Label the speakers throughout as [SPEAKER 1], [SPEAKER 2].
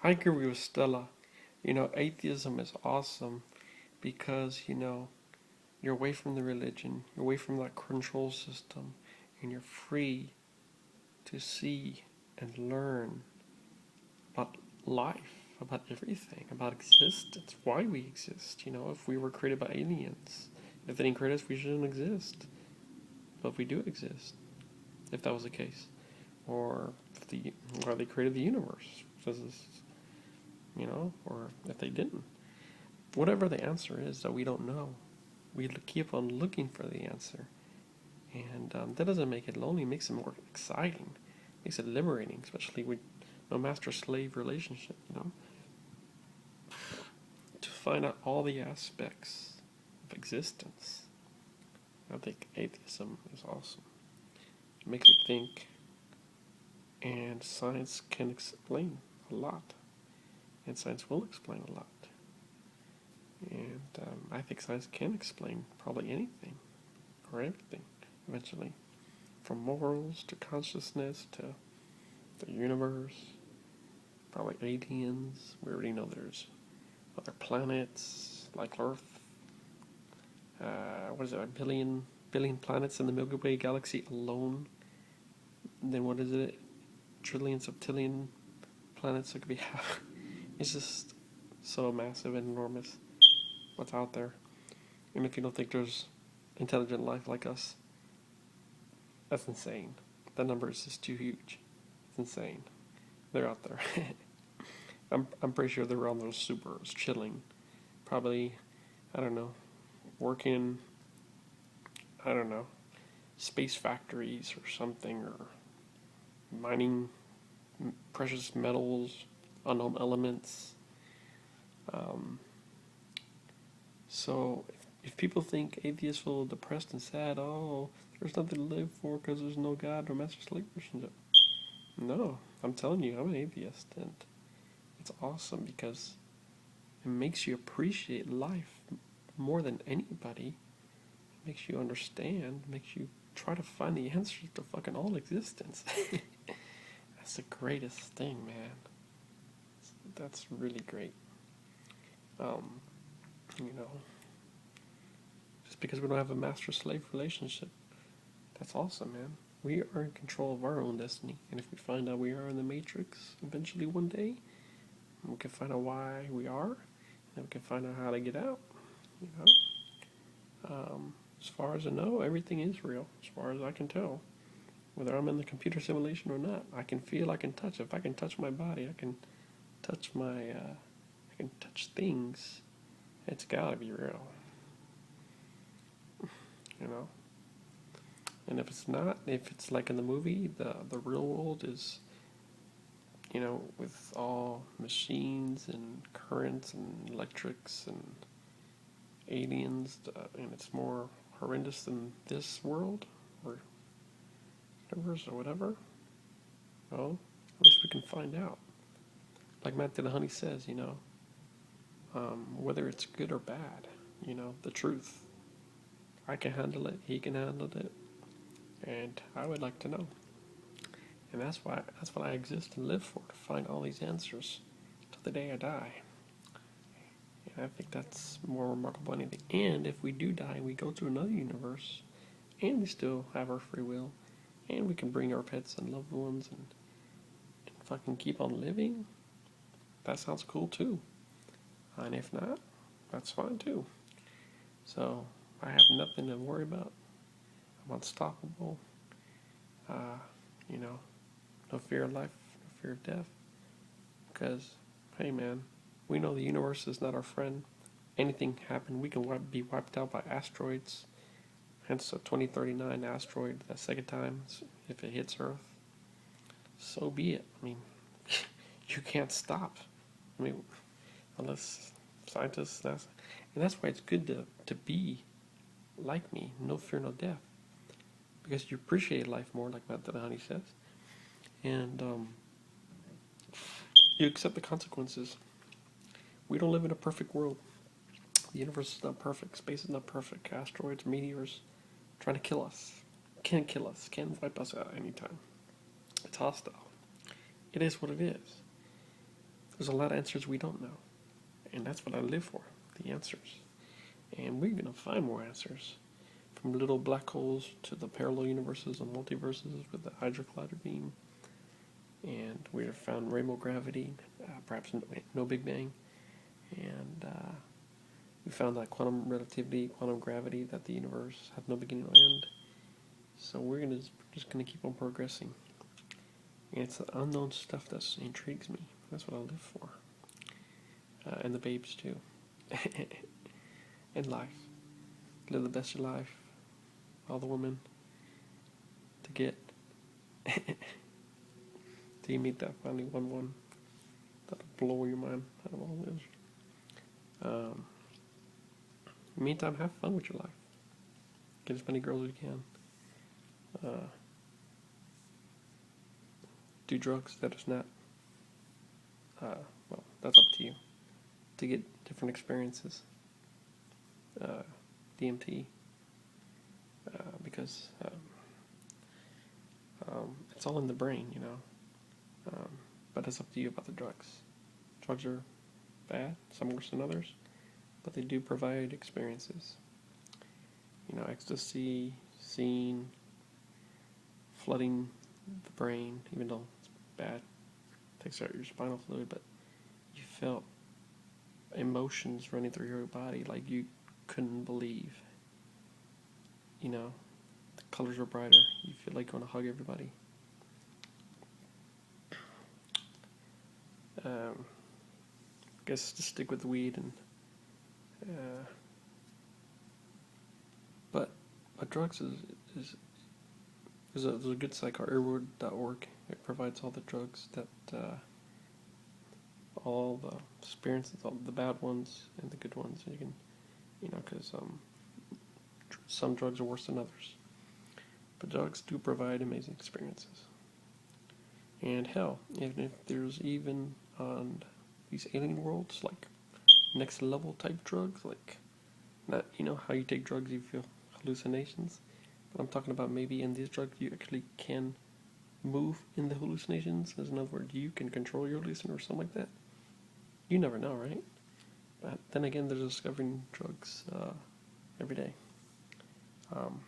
[SPEAKER 1] I agree with Stella. Atheism is awesome because, you're away from the religion, you're away from that control system, and you're free to see and learn about life, about everything, about existence, why we exist. If we were created by aliens, if they didn't create us, we shouldn't exist. But we do exist, if that was the case. Or or they created the universe, or if they didn't. Whatever the answer is that we don't know, we keep on looking for the answer. And that doesn't make it lonely, it makes it more exciting, it makes it liberating, especially with no master slave relationship, to find out all the aspects of existence. I think atheism is awesome. It makes you think, and science can explain a lot, and science will explain a lot. And I think science can explain probably anything or everything eventually, from morals to consciousness to the universe, probably aliens. We already know there's other planets like Earth. What is it? A billion planets in the Milky Way galaxy alone. And then what is it? Trillions of tillion planets that could be. It's just so massive and enormous. What's out there? And if you don't think there's intelligent life like us, that's insane. That number is just too huge. It's insane. They're out there. I'm pretty sure they're on those supers, chilling. Probably, I don't know, working, I don't know, space factories or something, or mining precious metals, unknown elements. Um, so if people think atheists feel depressed and sad, oh, there's nothing to live for because there's no God or master slave relationship. No, I'm telling you, I'm an atheist, and it's awesome because it makes you appreciate life more than anybody. It makes you understand, makes you try to find the answers to fucking all existence. That's the greatest thing, man. That's really great. Um, you know, just because we don't have a master-slave relationship, that's awesome, man. We are in control of our own destiny, and if we find out we are in the Matrix eventually one day, we can find out why we are, and we can find out how to get out. You know, as far as I know, everything is real. As far as I can tell, whether I'm in the computer simulation or not, I can feel, I can touch. If I can touch my body, I can touch I can touch things. It's gotta be real, you know. And if it's not, if it's like in the movie, the real world is, with all machines and currents and electrics and aliens, and it's more horrendous than this world or universe or whatever. Well, at least we can find out. Like Matt Dillahunty says, whether it's good or bad, the truth. I can handle it. He can handle it, and I would like to know. And that's what I exist and live for, to find all these answers till the day I die. And I think that's more remarkable than anything. And if we do die, we go to another universe, and we still have our free will, and we can bring our pets and loved ones and fucking keep on living. That sounds cool too. And if not, that's fine too. So I have nothing to worry about. I'm unstoppable. Uh, you know, no fear of life, no fear of death. Because, hey man, we know the universe is not our friend. Anything happen, we can be wiped out by asteroids. Hence a 2039 asteroid, that second time, if it hits Earth. So be it. I mean, you can't stop. I mean, unless scientists, and that's why it's good to be like me, no fear, no death. Because you appreciate life more, like Matt Dillahunty says. And you accept the consequences. We don't live in a perfect world. The universe is not perfect. Space is not perfect. Asteroids, meteors, trying to kill us. Can kill us. Can wipe us out anytime. It's hostile. It is what it is. There's a lot of answers we don't know. And that's what I live for, the answers. And we're going to find more answers. From little black holes to the parallel universes and multiverses with the Hydra Collider beam. And we have found rainbow gravity, perhaps no Big Bang. And we found that quantum relativity, quantum gravity, that the universe has no beginning or end. So we're just going to keep on progressing. And it's the unknown stuff that intrigues me. That's what I live for. And the babes too. And life. Live the best of your life. All the women to get. Till you meet that finally one that'll blow your mind out of all this. Meantime, have fun with your life. Get as many girls as you can. Do drugs that is not. Well, that's up to you. To get different experiences. DMT. Because it's all in the brain, you know. But it's up to you about the drugs. Drugs are bad, some worse than others, but they do provide experiences. You know, ecstasy, seeing, flooding the brain, even though it's bad, takes out your spinal fluid, but you felt emotions running through your body like you couldn't believe. You know, the colors are brighter. You feel like you want to hug everybody. I guess just stick with weed and but drugs is a good site called earward.org. It provides all the drugs that all the experiences, all the bad ones and the good ones. You can, you know, because some drugs are worse than others, but drugs do provide amazing experiences. And hell, even if there's even on these alien worlds, like next level type drugs, like not, you know how you take drugs you feel hallucinations, but I'm talking about maybe in these drugs you actually can move in the hallucinations. As in other words, you can control your hallucination or something like that. You never know, right? But then again, they're discovering drugs every day. I'm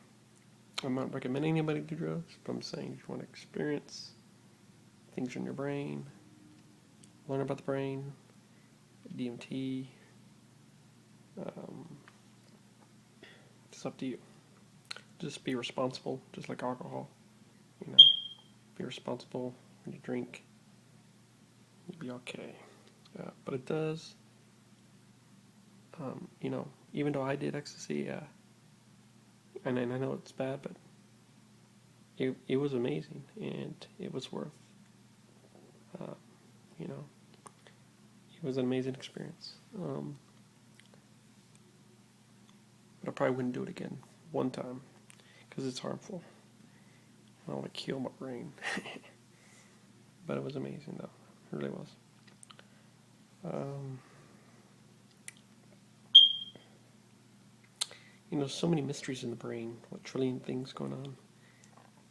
[SPEAKER 1] not recommending anybody do drugs, but I'm saying if you want to experience things in your brain, learn about the brain, DMT, it's up to you. Just be responsible, just like alcohol. You know, be responsible when you drink. You'll be okay. But it does, you know, even though I did ecstasy, and I know it's bad, but it was amazing, and it was worth, you know, it was an amazing experience. But I probably wouldn't do it again one time, because it's harmful. I don't want to kill my brain. But it was amazing, though. It really was. You know, so many mysteries in the brain, what trillion things going on.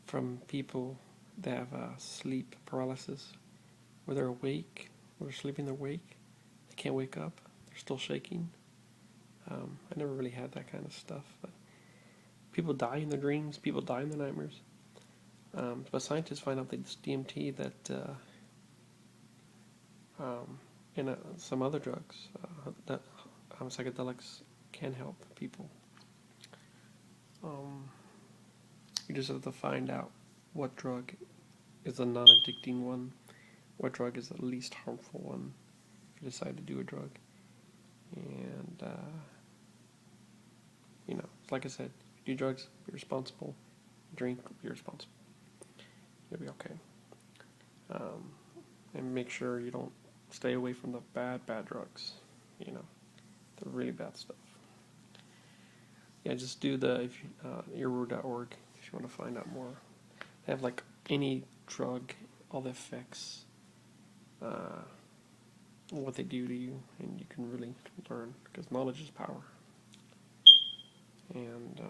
[SPEAKER 1] From people that have sleep paralysis, where they're awake, where they're sleeping, they're awake, they can't wake up, they're still shaking. I never really had that kind of stuff, but people die in their dreams, people die in their nightmares. But scientists find out that it's DMT that, and some other drugs, that psychedelics can help people. You just have to find out what drug is the non-addicting one, what drug is the least harmful one, if you decide to do a drug. And, you know, like I said, if you do drugs, be responsible. Drink, be responsible. You'll be okay. And make sure you don't stay away from the bad drugs. You know, the really bad stuff. Yeah, just do the earward.org if you want to find out more. They have like any drug, all the effects, what they do to you, and you can really learn, because knowledge is power. And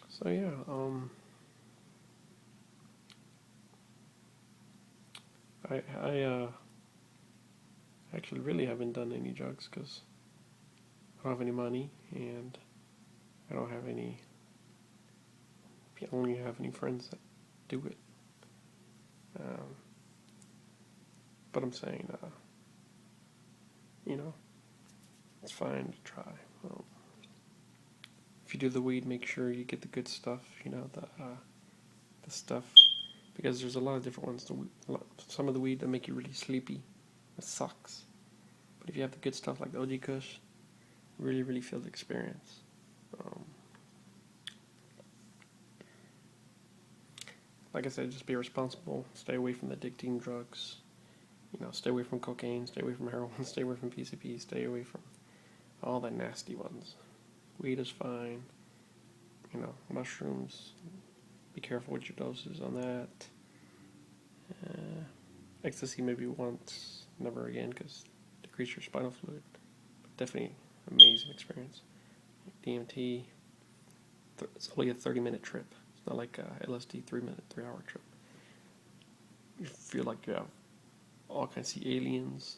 [SPEAKER 1] so yeah, I actually really haven't done any drugs because I don't have any money and I don't have any. I only have any friends that do it. Um, but I'm saying, you know, it's fine to try. Well, if you do the weed, make sure you get the good stuff. You know, the stuff, because there's a lot of different ones. Some of the weed that make you really sleepy, it sucks. But if you have the good stuff like the OG Kush, really, really feel the experience. Um, like I said, just be responsible. Stay away from the addicting drugs. You know, stay away from cocaine. Stay away from heroin. Stay away from PCP. Stay away from all the nasty ones. Weed is fine. You know, mushrooms. Be careful with your doses on that. Ecstasy maybe once, never again, because decrease your spinal fluid. But definitely amazing experience. DMT, it's only a 30-minute trip. It's not like LSD 3-hour trip. You feel like you have all kinds of aliens.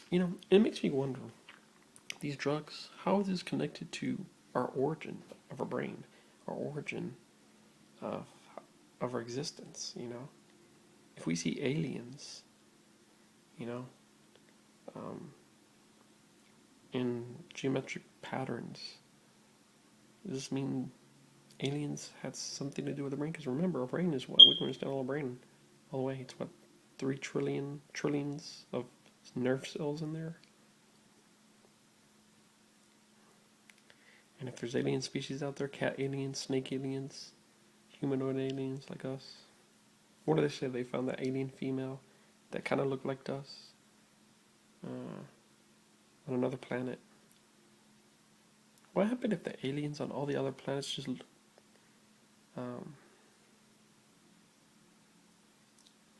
[SPEAKER 1] You know, it makes me wonder, these drugs, how is this connected to our origin of our brain, our origin of our existence, you know? If we see aliens, you know, in geometric patterns, does this mean aliens had something to do with the brain? Because remember, our brain is what? We don't understand all our brain all the way. It's what, 3 trillions of nerve cells in there? And if there's alien species out there, cat aliens, snake aliens, humanoid aliens like us, what do they say? They found that alien female that kind of looked like us on another planet. What happened if the aliens on all the other planets just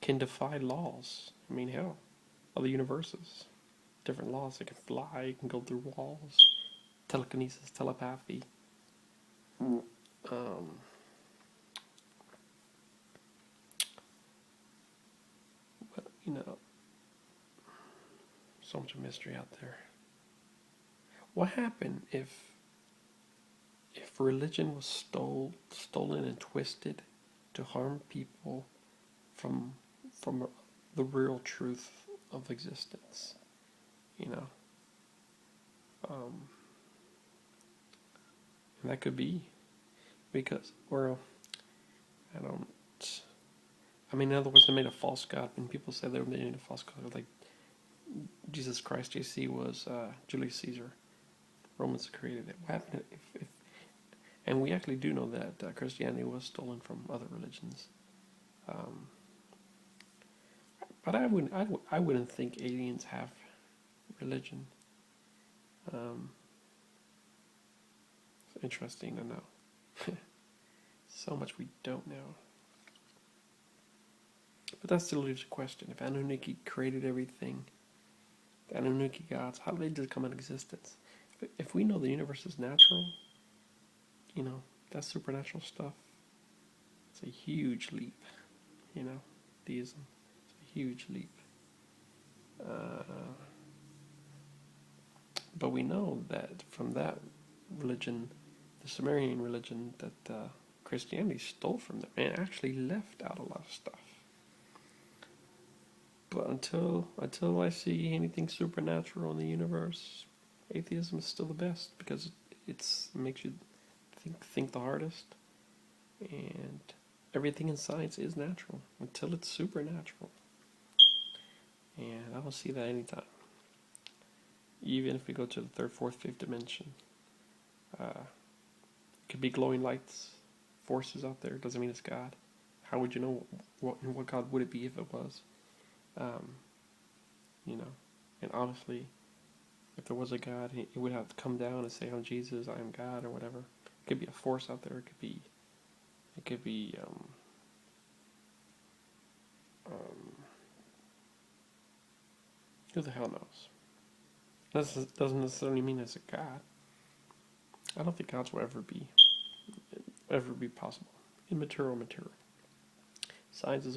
[SPEAKER 1] can defy laws? I mean, hell, other universes, different laws. They can fly, can go through walls, telekinesis, telepathy. But, you know, so much mystery out there. What happened if religion was stolen and twisted to harm people from the real truth of existence? You know, and that could be because, well, I don't. I mean, in other words, they made a false god. When people say they made a false god, like Jesus Christ, JC was Julius Caesar. Romans created it. What happened if and we actually do know that Christianity was stolen from other religions. But I wouldn't think aliens have religion. It's interesting to know. So much we don't know. But that still leaves a question. If Anunnaki created everything, the Anunnaki gods, how did they just come into existence? If we know the universe is natural, you know, that's supernatural stuff. It's a huge leap, you know, deism. It's a huge leap. But we know that from that religion, the Sumerian religion, that Christianity stole from them and actually left out a lot of stuff. But until I see anything supernatural in the universe, atheism is still the best because it makes you think the hardest, and everything in science is natural until it's supernatural. And I don't see that anytime. Even if we go to the third, fourth, fifth dimension, it could be glowing lights, forces out there. Doesn't mean it's God. How would you know what God would it be if it was? You know, and obviously, if there was a God, he would have to come down and say, "I'm Jesus, I am God," or whatever. It could be a force out there. It could be who the hell knows? That doesn't necessarily mean it's a God. I don't think gods will ever be possible. Immaterial material. Science is